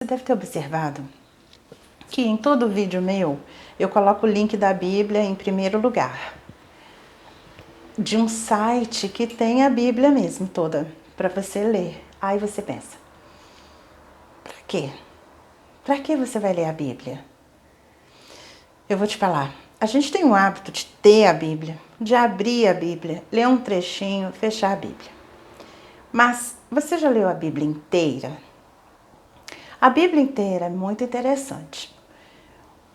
Você deve ter observado que em todo vídeo meu eu coloco o link da Bíblia em primeiro lugar, de um site que tem a Bíblia mesmo toda para você ler. Aí você pensa, para quê? Para que você vai ler a Bíblia? Eu vou te falar, a gente tem o hábito de ter a Bíblia, de abrir a Bíblia, ler um trechinho, fechar a Bíblia. Mas você já leu a Bíblia inteira? A Bíblia inteira é muito interessante,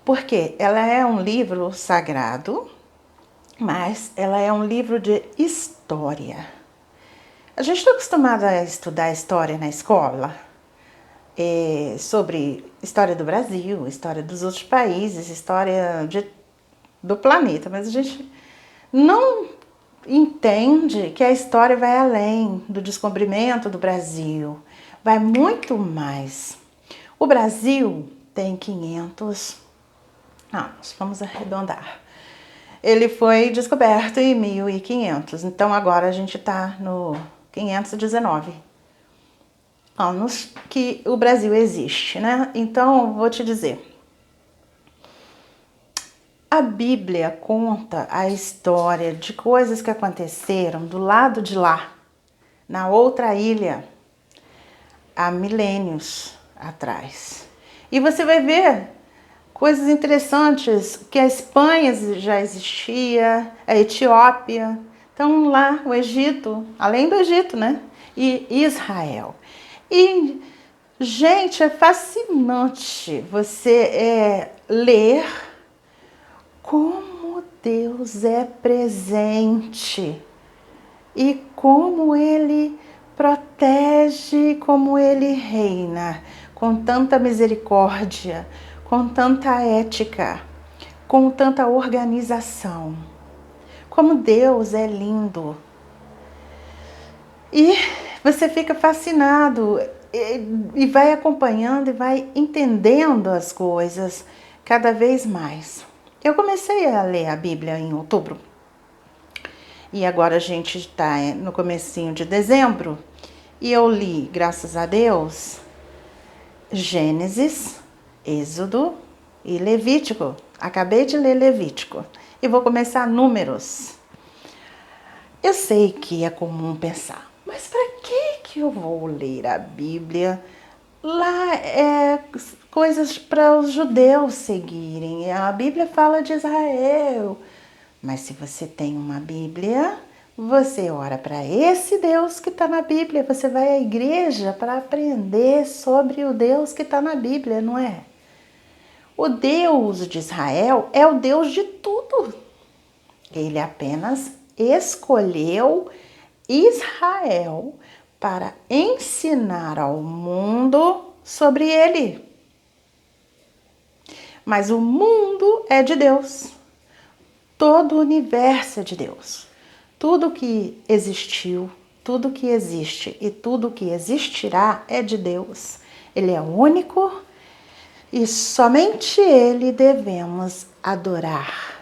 porque ela é um livro sagrado, mas ela é um livro de história. A gente está acostumado a estudar história na escola, sobre história do Brasil, história dos outros países, história do planeta, mas a gente não entende que a história vai além do descobrimento do Brasil, vai muito mais. O Brasil tem 500 anos, vamos arredondar. Ele foi descoberto em 1500, então agora a gente está no 519 anos que o Brasil existe, né? Então, vou te dizer, a Bíblia conta a história de coisas que aconteceram do lado de lá, na outra ilha, há milênios atrás. E você vai ver coisas interessantes, que a Espanha já existia, a Etiópia, então lá o Egito, além do Egito, né? E Israel. E, gente, é fascinante você ler como Deus é presente e como Ele protege, como Ele reina com tanta misericórdia, com tanta ética, com tanta organização. Como Deus é lindo. E você fica fascinado e vai acompanhando e vai entendendo as coisas cada vez mais. Eu comecei a ler a Bíblia em outubro. E agora a gente está no comecinho de dezembro. E eu li, graças a Deus, Gênesis, Êxodo e Levítico. Acabei de ler Levítico. E vou começar Números. Eu sei que é comum pensar, mas para que eu vou ler a Bíblia? Lá é coisas para os judeus seguirem. A Bíblia fala de Israel. Mas se você tem uma Bíblia, você ora para esse Deus que está na Bíblia. Você vai à igreja para aprender sobre o Deus que está na Bíblia, não é? O Deus de Israel é o Deus de tudo. Ele apenas escolheu Israel para ensinar ao mundo sobre ele. Mas o mundo é de Deus. Todo o universo é de Deus. Tudo que existiu, tudo que existe e tudo que existirá é de Deus. Ele é único e somente Ele devemos adorar.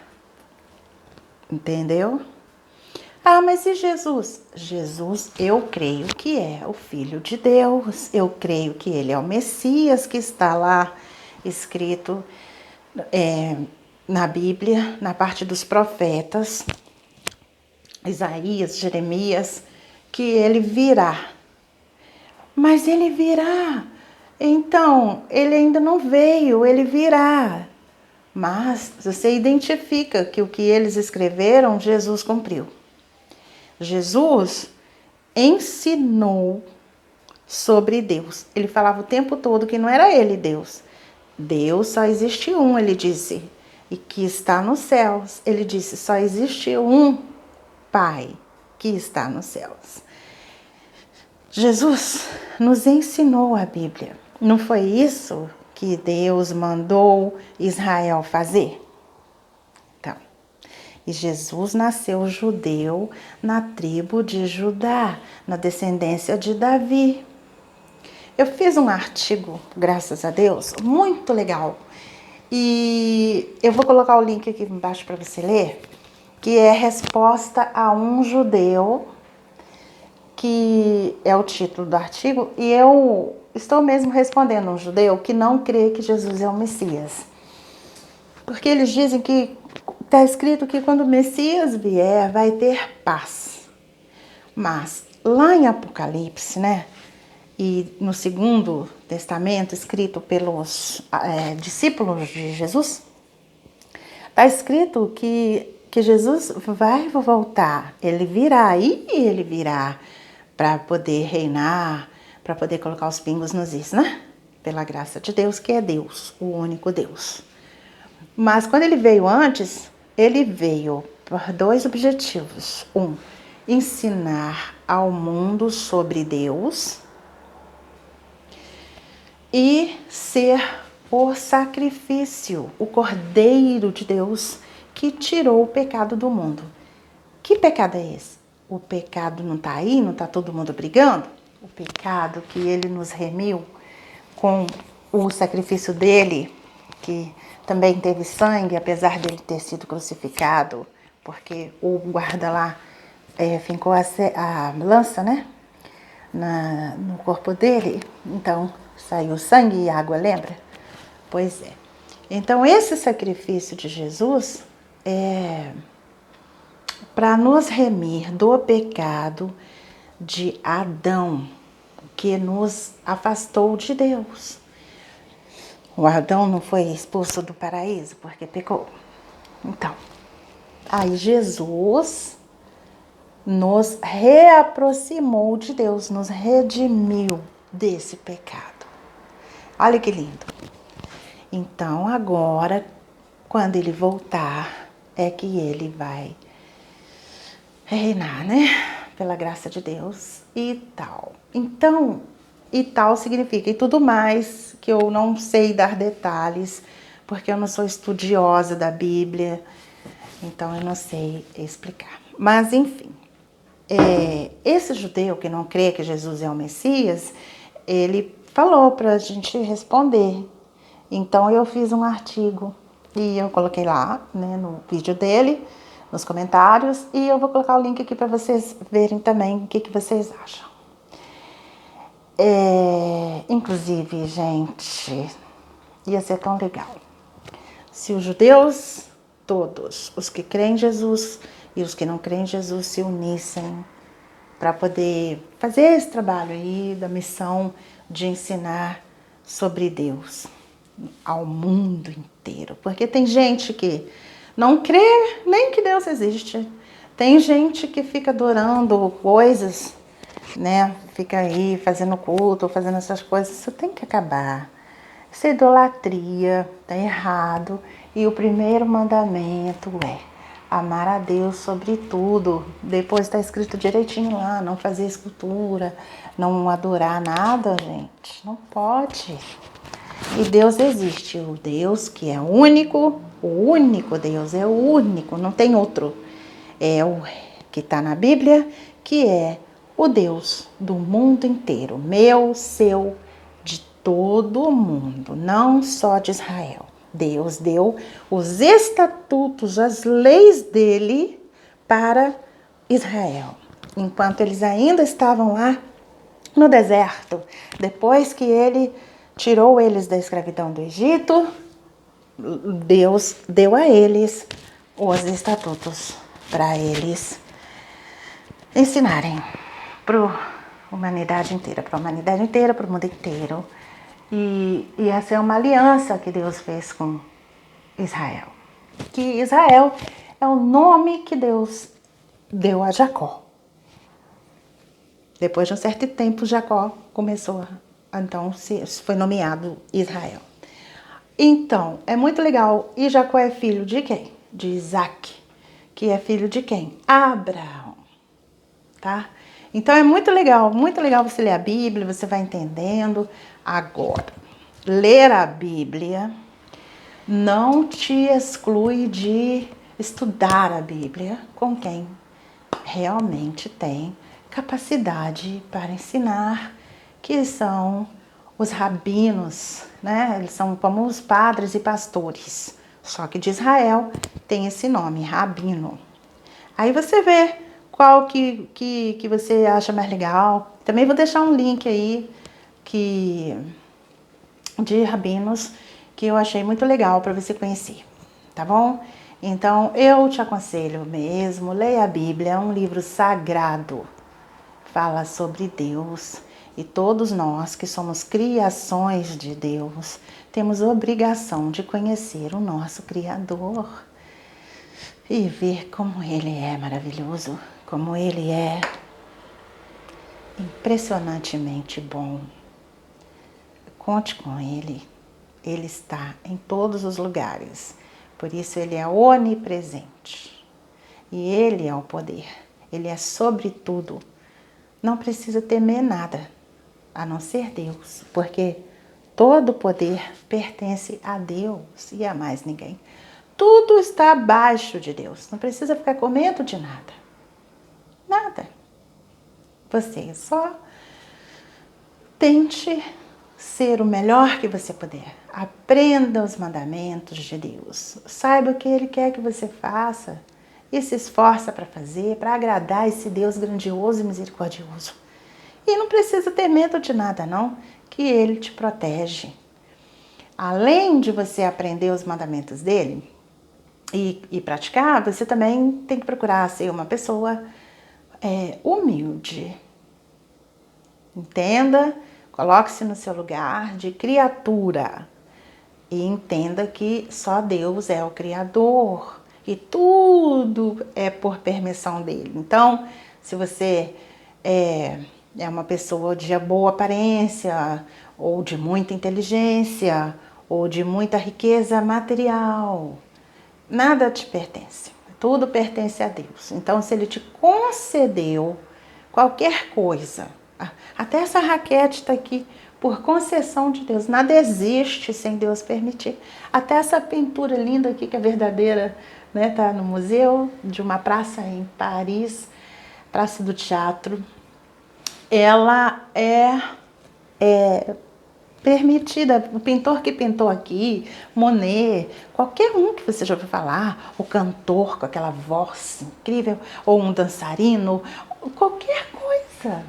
Entendeu? Ah, mas e Jesus? Jesus, eu creio que é o Filho de Deus. Eu creio que Ele é o Messias que está lá escrito na Bíblia, na parte dos profetas, Isaías, Jeremias, que Ele virá. Mas Ele virá. Então, Ele ainda não veio, Ele virá. Mas você identifica que o que eles escreveram, Jesus cumpriu. Jesus ensinou sobre Deus. Ele falava o tempo todo que não era ele Deus. Deus só existe um, ele disse, e que está nos céus. Ele disse, só existe um Pai que está nos céus. Jesus nos ensinou a Bíblia. Não foi isso que Deus mandou Israel fazer? Então, e Jesus nasceu judeu na tribo de Judá, na descendência de Davi. Eu fiz um artigo, graças a Deus, muito legal. E eu vou colocar o link aqui embaixo para você ler, que é Resposta a um Judeu, que é o título do artigo, e eu estou mesmo respondendo um judeu que não crê que Jesus é o Messias. Porque eles dizem que está escrito que quando o Messias vier, vai ter paz. Mas lá em Apocalipse, né? E no Segundo Testamento, escrito pelos discípulos de Jesus, está escrito que Jesus vai voltar. Ele virá e ele virá para poder reinar, para poder colocar os pingos nos is, né? Pela graça de Deus, que é Deus, o único Deus. Mas quando ele veio antes, ele veio por dois objetivos. Um, ensinar ao mundo sobre Deus e ser o sacrifício, o Cordeiro de Deus que tirou o pecado do mundo. Que pecado é esse? O pecado não está aí, não está todo mundo brigando? O pecado que ele nos remiu com o sacrifício dele, que também teve sangue, apesar dele ter sido crucificado, porque o guarda lá fincou a lança, né? No corpo dele, então saiu sangue e água, lembra? Pois é. Então esse sacrifício de Jesus é para nos remir do pecado de Adão, que nos afastou de Deus. O Adão não foi expulso do paraíso porque pecou. Então, aí Jesus nos reaproximou de Deus, nos redimiu desse pecado. Olha que lindo. Então, agora, quando ele voltar, é que ele vai reinar, né? Pela graça de Deus e tal. Então, e tal significa e tudo mais, que eu não sei dar detalhes, porque eu não sou estudiosa da Bíblia, então eu não sei explicar. Mas, enfim, esse judeu que não crê que Jesus é o Messias, ele falou para a gente responder. Então, eu fiz um artigo e eu coloquei lá, né, no vídeo dele, nos comentários, e eu vou colocar o link aqui para vocês verem também o que vocês acham. Inclusive, gente, ia ser tão legal se os judeus todos, os que creem em Jesus e os que não creem em Jesus, se unissem para poder fazer esse trabalho aí da missão de ensinar sobre Deus ao mundo inteiro. Porque tem gente que não crê nem que Deus existe. Tem gente que fica adorando coisas, né? Fica aí fazendo culto, fazendo essas coisas. Isso tem que acabar. Isso é idolatria, tá errado. E o primeiro mandamento é amar a Deus sobre tudo. Depois está escrito direitinho lá, não fazer escultura, não adorar nada, gente. Não pode. E Deus existe, o Deus que é único, o único Deus, é o único, não tem outro. É o que está na Bíblia, que é o Deus do mundo inteiro, meu, seu, de todo mundo, não só de Israel. Deus deu os estatutos, as leis dele para Israel, enquanto eles ainda estavam lá no deserto. Depois que ele tirou eles da escravidão do Egito, Deus deu a eles os estatutos para eles ensinarem para a humanidade inteira, para o mundo inteiro. E essa é uma aliança que Deus fez com Israel. Que Israel é o nome que Deus deu a Jacó. Depois de um certo tempo, Jacó começou então foi nomeado Israel. Então, é muito legal. E Jacó é filho de quem? De Isaac, que é filho de quem? Abraão, tá? Então é muito legal você ler a Bíblia, você vai entendendo. Agora, ler a Bíblia não te exclui de estudar a Bíblia com quem realmente tem capacidade para ensinar, que são os rabinos, né? Eles são como os padres e pastores, só que de Israel tem esse nome, rabino. Aí você vê qual que você acha mais legal. Também vou deixar um link aí de rabinos que eu achei muito legal para você conhecer, tá bom? Então, eu te aconselho mesmo, leia a Bíblia, é um livro sagrado, fala sobre Deus, e todos nós que somos criações de Deus, temos obrigação de conhecer o nosso Criador e ver como Ele é maravilhoso, como Ele é impressionantemente bom. Conte com Ele, Ele está em todos os lugares, por isso Ele é onipresente. E Ele é o poder, Ele é sobre tudo. Não precisa temer nada, a não ser Deus, porque todo poder pertence a Deus e a mais ninguém. Tudo está abaixo de Deus, não precisa ficar com medo de nada. Nada. Você só tente ser o melhor que você puder. Aprenda os mandamentos de Deus. Saiba o que Ele quer que você faça e se esforça para fazer, para agradar esse Deus grandioso e misericordioso. E não precisa ter medo de nada, não, que Ele te protege. Além de você aprender os mandamentos dEle e praticar, você também tem que procurar ser uma pessoa humilde. Entenda, coloque-se no seu lugar de criatura e entenda que só Deus é o Criador e tudo é por permissão dele. Então, se você é uma pessoa de boa aparência, ou de muita inteligência, ou de muita riqueza material, nada te pertence, tudo pertence a Deus. Então, se Ele te concedeu qualquer coisa, até essa raquete está aqui por concessão de Deus, nada existe sem Deus permitir. Até essa pintura linda aqui, que é verdadeira, né, tá no museu de uma praça em Paris, Praça do Teatro. Ela é permitida. O pintor que pintou aqui, Monet, qualquer um que você já ouviu falar, o cantor com aquela voz incrível, ou um dançarino, qualquer coisa,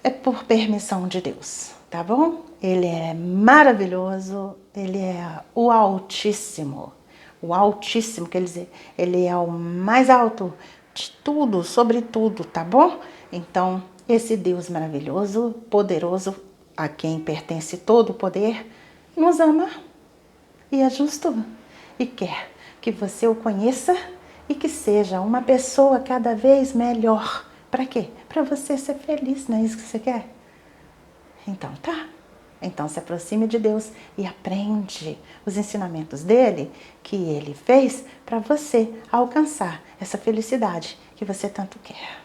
é por permissão de Deus, tá bom? Ele é maravilhoso, Ele é o Altíssimo. O Altíssimo, quer dizer, Ele é o mais alto de tudo, sobre tudo, tá bom? Então, esse Deus maravilhoso, poderoso, a quem pertence todo o poder, nos ama e é justo e quer que você o conheça e que seja uma pessoa cada vez melhor. Para quê? Para você ser feliz, não é isso que você quer? Então tá. Então se aproxime de Deus e aprende os ensinamentos dele que ele fez para você alcançar essa felicidade que você tanto quer.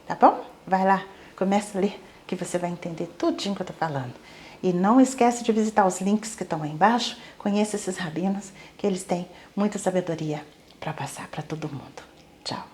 Tá bom? Vai lá, começa a ler que você vai entender tudinho que eu tô falando. E não esquece de visitar os links que estão aí embaixo. Conheça esses rabinos que eles têm muita sabedoria para passar para todo mundo. Tchau.